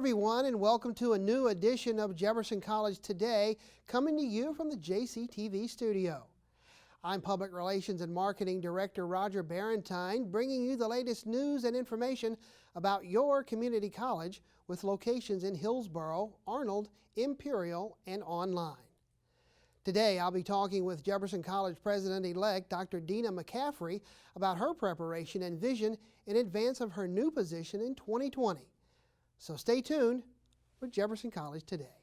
everyone, and welcome to a new edition of Jefferson College Today, coming to you from the JCTV studio. I'm Public Relations and Marketing Director Roger Barrentine, bringing you the latest news and information about your community college with locations in Hillsborough, Arnold, Imperial, and online. Today, I'll be talking with Jefferson College President-elect Dr. Dena McCaffrey about her preparation and vision in advance of her new position in 2020. So stay tuned with Jefferson College Today.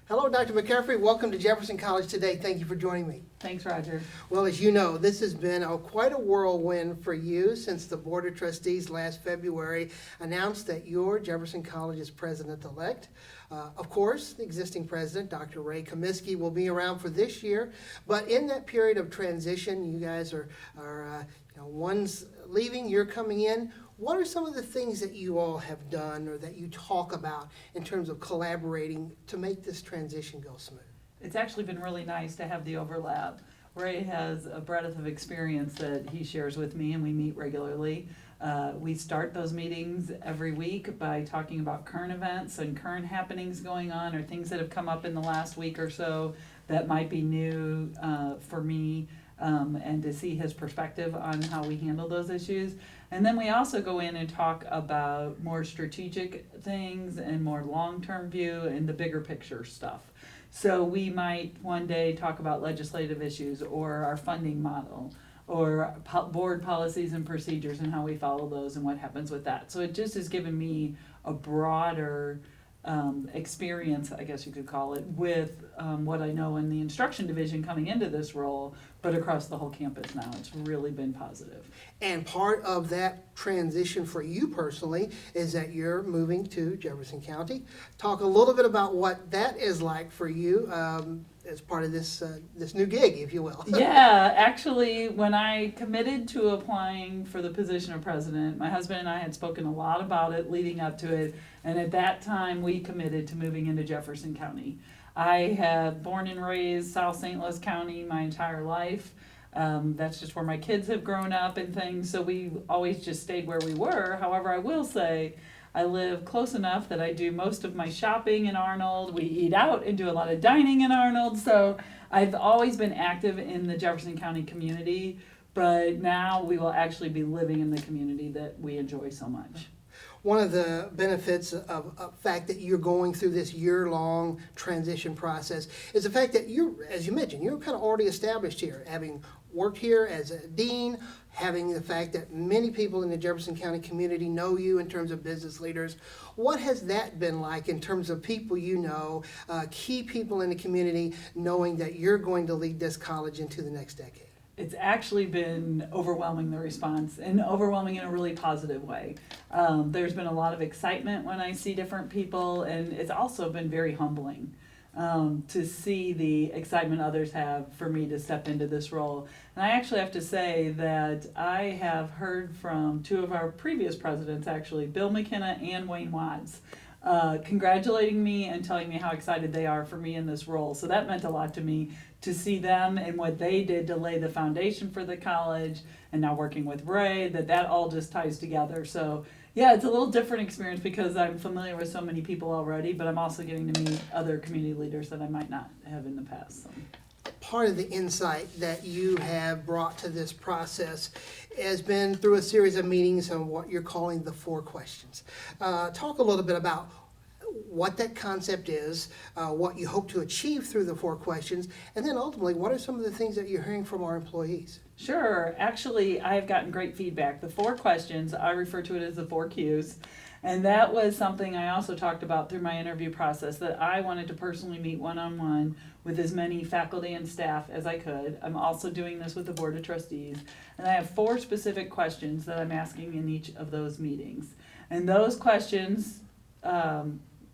Hello, Dr. McCaffrey. Welcome to Jefferson College Today. Thank you for joining me. Thanks, Roger. Well, as you know, this has been quite a whirlwind for you since the Board of Trustees last February announced that you're Jefferson College's president-elect. Of course, the existing president, Dr. Ray Comiskey, will be around for this year. But in that period of transition, you guys are one's leaving, you're coming in. What are some of the things that you all have done or that you talk about in terms of collaborating to make this transition go smooth? It's actually been really nice to have the overlap. Ray has a breadth of experience that he shares with me, and we meet regularly. We start those meetings every week by talking about current events and current happenings going on or things that have come up in the last week or so that might be new for me, and to see his perspective on how we handle those issues. And then we also go in and talk about more strategic things and more long-term view and the bigger picture stuff. So we might one day talk about legislative issues or our funding model or board policies and procedures and how we follow those and what happens with that. So it just has given me a broader experience, I guess you could call it, with what I know in the instruction division coming into this role, but across the whole campus now. It's really been positive. And part of that transition for you personally is that you're moving to Jefferson County. Talk a little bit about what that is like for you as part of this new gig, if you will. Yeah, actually, when I committed to applying for the position of president, my husband and I had spoken a lot about it leading up to it, and at that time we committed to moving into Jefferson County. I have born and raised South St. Louis County my entire life. That's just where my kids have grown up and things, so we always just stayed where we were. However, I will say I live close enough that I do most of my shopping in Arnold. We eat out and do a lot of dining in Arnold, so I've always been active in the Jefferson County community, but now we will actually be living in the community that we enjoy so much. One of the benefits of the fact that you're going through this year-long transition process is the fact that as you mentioned, you're kind of already established here, having worked here as a dean, having the fact that many people in the Jefferson County community know you in terms of business leaders. What has that been like in terms of people you know, key people in the community, knowing that you're going to lead this college into the next decade? It's actually been overwhelming, the response, and overwhelming in a really positive way. There's been a lot of excitement when I see different people, and it's also been very humbling to see the excitement others have for me to step into this role. And I actually have to say that I have heard from two of our previous presidents, actually, Bill McKenna and Wayne Watts, congratulating me and telling me how excited they are for me in this role. So that meant a lot to me to see them and what they did to lay the foundation for the college, and now working with Ray, that all just ties together. So yeah, it's a little different experience because I'm familiar with so many people already, but I'm also getting to meet other community leaders that I might not have in the past. So. Part of the insight that you have brought to this process has been through a series of meetings on what you're calling the 4 questions. Talk a little bit about what that concept is, what you hope to achieve through the 4 questions, and then ultimately, what are some of the things that you're hearing from our employees? Sure. Actually, I've gotten great feedback. The 4 questions, I refer to it as the 4 Qs. And that was something I also talked about through my interview process, that I wanted to personally meet one-on-one with as many faculty and staff as I could. I'm also doing this with the Board of Trustees. And I have 4 specific questions that I'm asking in each of those meetings. And those questions,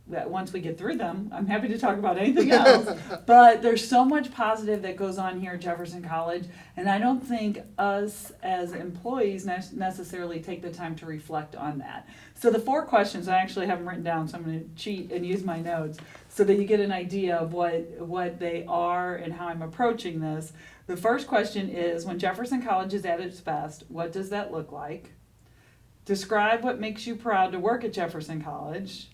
that once we get through them, I'm happy to talk about anything else, but there's so much positive that goes on here at Jefferson College, and I don't think us as employees necessarily take the time to reflect on that. So the 4 questions, I actually have them written down, so I'm going to cheat and use my notes so that you get an idea of what they are and how I'm approaching this. The first question is, when Jefferson College is at its best, what does that look like? Describe what makes you proud to work at Jefferson College.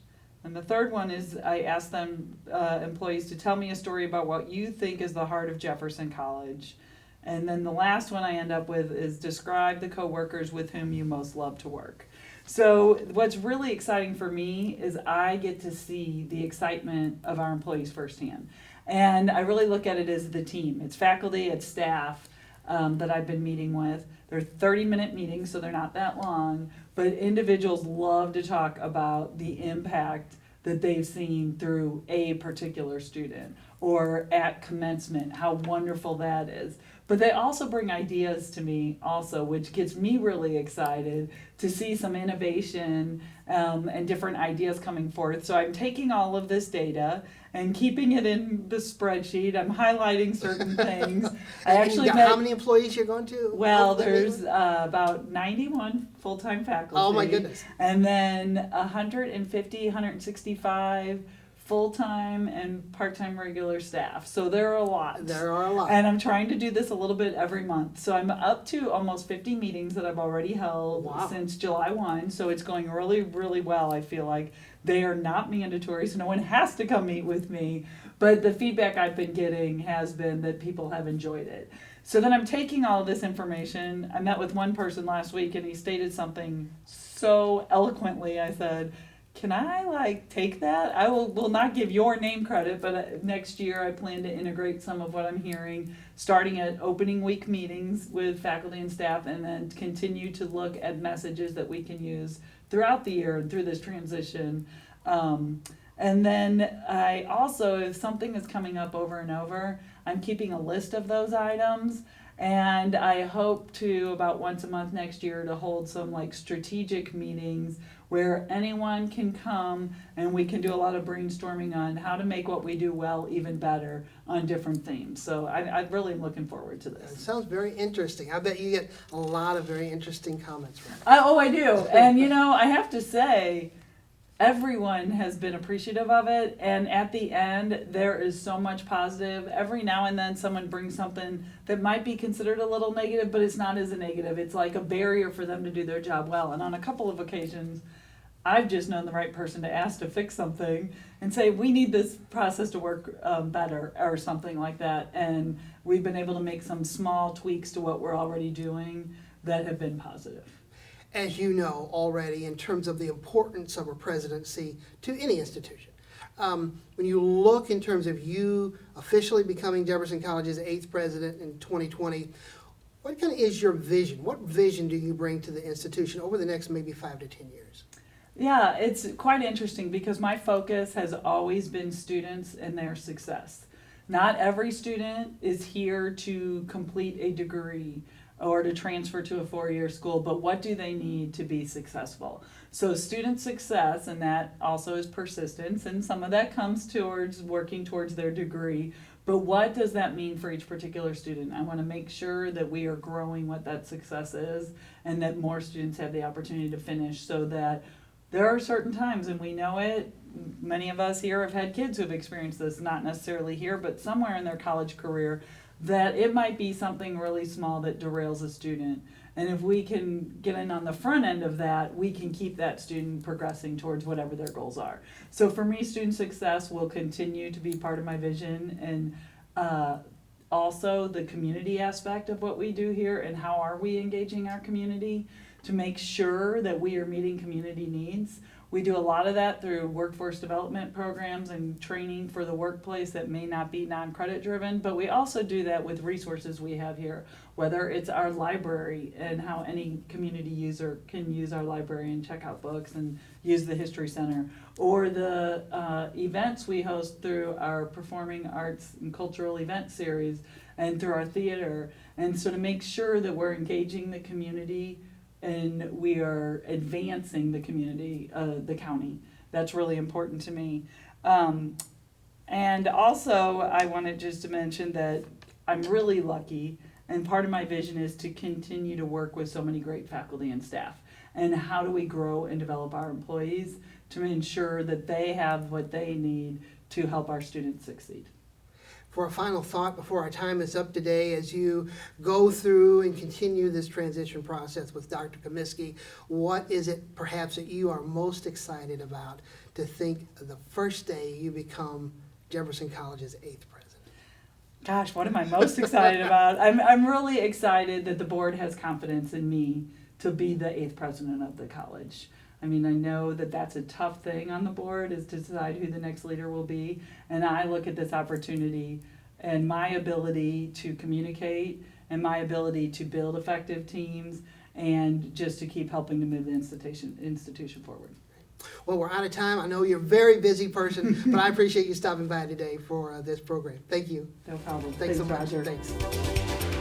And the third one is I ask them, employees, to tell me a story about what you think is the heart of Jefferson College. And then the last one I end up with is describe the coworkers with whom you most love to work. So what's really exciting for me is I get to see the excitement of our employees firsthand. And I really look at it as the team. It's faculty, it's staff that I've been meeting with. They're 30-minute meetings, so they're not that long, but individuals love to talk about the impact that they've seen through a particular student or at commencement, how wonderful that is. But they also bring ideas to me also, which gets me really excited to see some innovation and different ideas coming forth. So I'm taking all of this data and keeping it in the spreadsheet. I'm highlighting certain things. I actually how many employees you're going to? Well, there's about 91 full-time faculty. Oh my goodness. And then 150, 165 full-time and part-time regular staff. So there are a lot. There are a lot. And I'm trying to do this a little bit every month. So I'm up to almost 50 meetings that I've already held since July 1. So it's going really, really well. I feel like they are not mandatory, so no one has to come meet with me. But the feedback I've been getting has been that people have enjoyed it. So then I'm taking all of this information. I met with one person last week and he stated something so eloquently. I said, can I take that? I will not give your name credit, but next year I plan to integrate some of what I'm hearing, starting at opening week meetings with faculty and staff, and then continue to look at messages that we can use throughout the year and through this transition. And then I also, if something is coming up over and over, I'm keeping a list of those items. And I hope to, about once a month next year, to hold some strategic meetings where anyone can come and we can do a lot of brainstorming on how to make what we do well even better on different themes. So I really am looking forward to this. It sounds very interesting. I bet you get a lot of very interesting comments from it. I do. And I have to say, everyone has been appreciative of it, and at the end there is so much positive. Every now and then someone brings something that might be considered a little negative, but it's not as a negative. It's like a barrier for them to do their job well. And on a couple of occasions I've just known the right person to ask to fix something and say, we need this process to work better or something like that. And we've been able to make some small tweaks to what we're already doing that have been positive. As you know already, in terms of the importance of a presidency to any institution, when you look in terms of you officially becoming Jefferson College's 8th president in 2020, what kind of is your vision? What vision do you bring to the institution over the next maybe 5 to 10 years? Yeah, it's quite interesting because my focus has always been students and their success. Not every student is here to complete a degree or to transfer to a 4-year school, but what do they need to be successful? So student success, and that also is persistence, and some of that comes towards working towards their degree, but what does that mean for each particular student? I want to make sure that we are growing what that success is and that more students have the opportunity to finish, so that there are certain times, and we know it, many of us here have had kids who have experienced this, not necessarily here, but somewhere in their college career, that it might be something really small that derails a student. And if we can get in on the front end of that, we can keep that student progressing towards whatever their goals are. So for me, student success will continue to be part of my vision, and also the community aspect of what we do here and how are we engaging our community to make sure that we are meeting community needs. We do a lot of that through workforce development programs and training for the workplace that may not be non-credit driven, but we also do that with resources we have here, whether it's our library and how any community user can use our library and check out books and use the History Center, or the events we host through our Performing Arts and Cultural Event Series and through our theater. And so to make sure that we're engaging the community and we are advancing the community, the county. That's really important to me. And also, I wanted just to mention that I'm really lucky, and part of my vision is to continue to work with so many great faculty and staff. And how do we grow and develop our employees to ensure that they have what they need to help our students succeed? for a final thought before our time is up today, as you go through and continue this transition process with Dr. Comiskey, what is it perhaps that you are most excited about to think the first day you become Jefferson College's 8th president? Gosh, what am I most excited about? I'm really excited that the board has confidence in me to be the 8th president of the college. I mean, I know that that's a tough thing on the board, is to decide who the next leader will be. And I look at this opportunity and my ability to communicate and my ability to build effective teams and just to keep helping to move the institution forward. Well, we're out of time. I know you're a very busy person, but I appreciate you stopping by today for this program. Thank you. No problem. Thanks so much. Roger. Thanks.